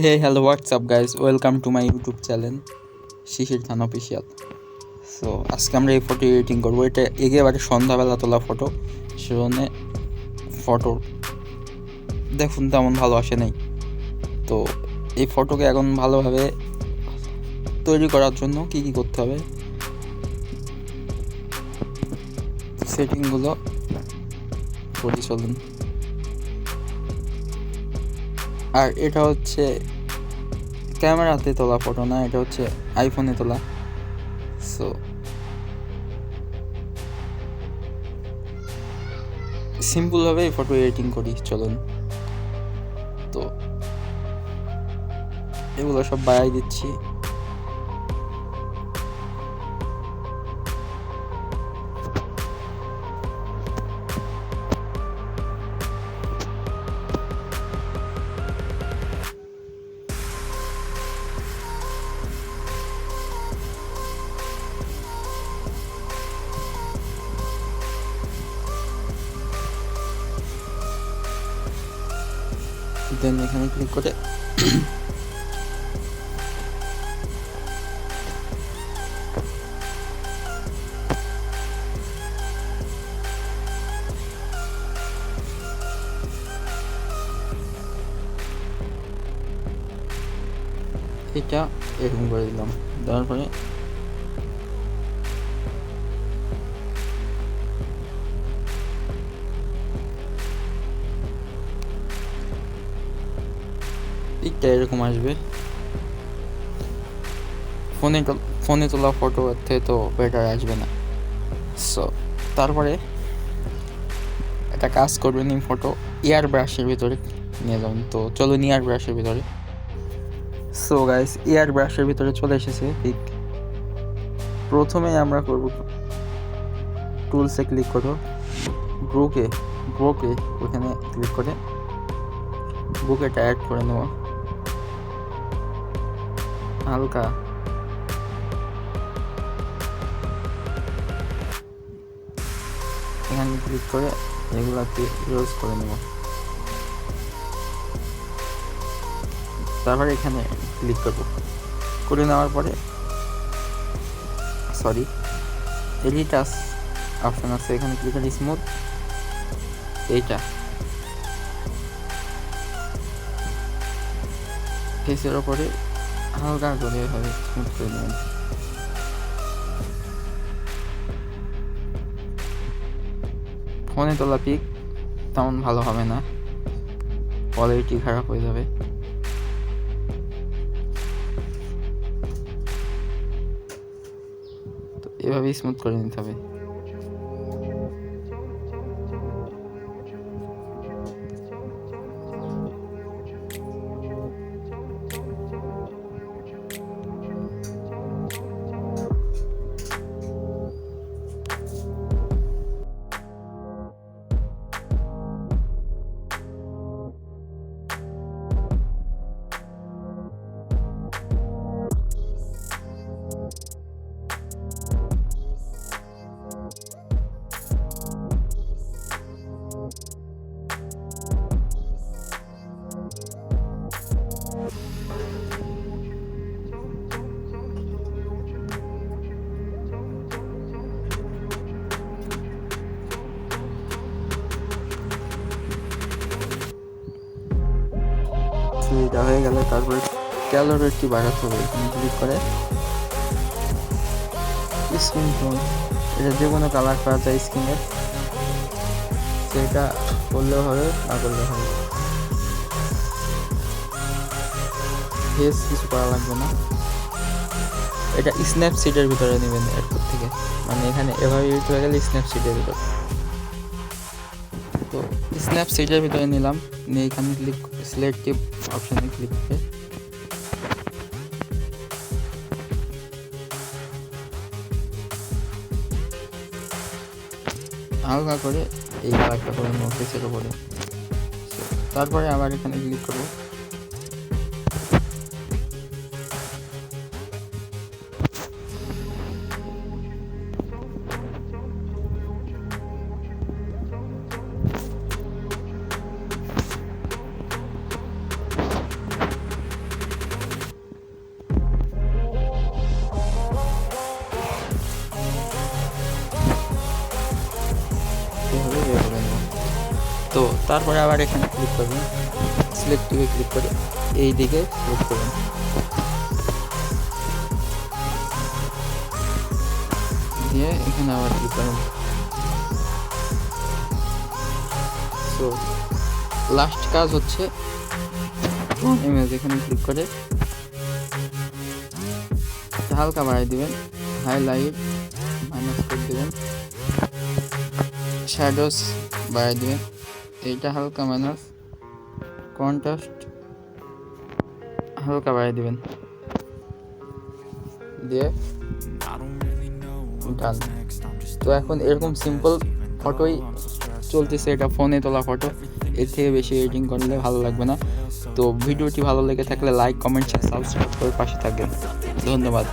Hey hello WhatsApp guys, welcome to my YouTube channel Shishir Khan official. So আজকে আমরা এই photo editing করবো। এটা একেবারে সন্ধ্যাবেলা তোলা ফটো, সেজন্য ফটো দেখুন তেমন ভালো আসে নাই। তো এই ফটোকে এখন ভালোভাবে তৈরি করার জন্য কি কি করতে হবে, সেটিংগুলো করি চলুন। আর এটা হচ্ছে ক্যামেরাতে তোলা ফটো না, এটা হচ্ছে আইফোনে তোলা। সো সিম্পলভাবে এই ফটো এডিটিং করি চলুন। তো এগুলো সব বাড়াই দিচ্ছি। দেন এখানে ক্লিক করে এটা এরকম করে দিলাম। দেওয়ার পরে পিকটা এরকম আসবে। ফোনে তোলা ফটো থেকে তো বেটার আসবে না। সো তারপরে একটা কাজ করবেন, এই ফটো এয়ার ব্রাশের ভিতরে নিয়ে যাবেন। তো চলুন এয়ার ব্রাশের ভিতরে। সো গাইস, এয়ার ব্রাশের ভিতরে চলে এসেছে পিক। প্রথমে আমরা করব, টুলসে ক্লিক করো, ব্রোকে ওখানে ক্লিক করে বুকেটা অ্যাড করে নেব হালকা। এখানে ক্লিক করে এগুলাকে ইউজ করে নেব। তারপরে এখানে ক্লিক করে নেওয়ার পরে এডিটাস অপশন আছে, এখানে ক্লিক করে স্মুথ এইটা ফেসের ওপরে হালকা করে এভাবে স্মুথ করে নেবেন। ফোনে তোলা পিক তেমন ভালো হবে না, কোয়ালিটি খারাপ হয়ে যাবে। তো এভাবে স্মুথ করে নিতে হবে। এটা হয়ে গেলে তারপরে ক্যালোরিটি বাড়াতে হবে। এখানে ক্লিক করে স্কিন টোন, এটা যে কোনো কালার করা যায় স্কিনের, সেটা করলেও হবে না করলেও হবে। ফেস কিছু করা লাগবে না। এটা স্ন্যাপসিটের ভিতরে নেবেন এরপর থেকে, মানে এখানে এভাবে ইউজ হয়ে গেলে স্ন্যাপসিটের ভিতরে। তো স্ন্যাপসিটের ভিতরে নিলাম, নিয়ে এখানে ক্লিক সিলেক্টিভ অপশানে ক্লিক করে হালকা করে এই কালারটা করে নেব ফেসের উপরে। তারপরে আবার এখানে ক্লিক করবো, তো তারপরে আবার এখানে ক্লিক করবেন, সিলেক্টিভে ক্লিক করে এই দিকে সিলেক্ট করবেন, দিয়ে এখানে আবার ক্লিক করবেন। সো লাস্ট কাজ হচ্ছে ইমেজ, এখানে ক্লিক করে হালকা বাড়িয়ে দিবেন, হাইলাইট মাইনাস করে দিবেন, শ্যাডোস বাড়িয়ে দিবেন, এইটা হালকা মাইনাস, কন্ট্রাস্ট হালকা বাড়িয়ে দিবেন, দিয়ে ডান। তো এখন এরকম সিম্পল ফটোই চলতেছে, এটা ফোনে তোলা ফটো, এর থেকে বেশি এডিটিং করলে ভালো লাগবে না। তো ভিডিওটি ভালো লেগে থাকলে লাইক, কমেন্ট, সাবস্ক্রাইব করে পাশে থাকবেন। ধন্যবাদ।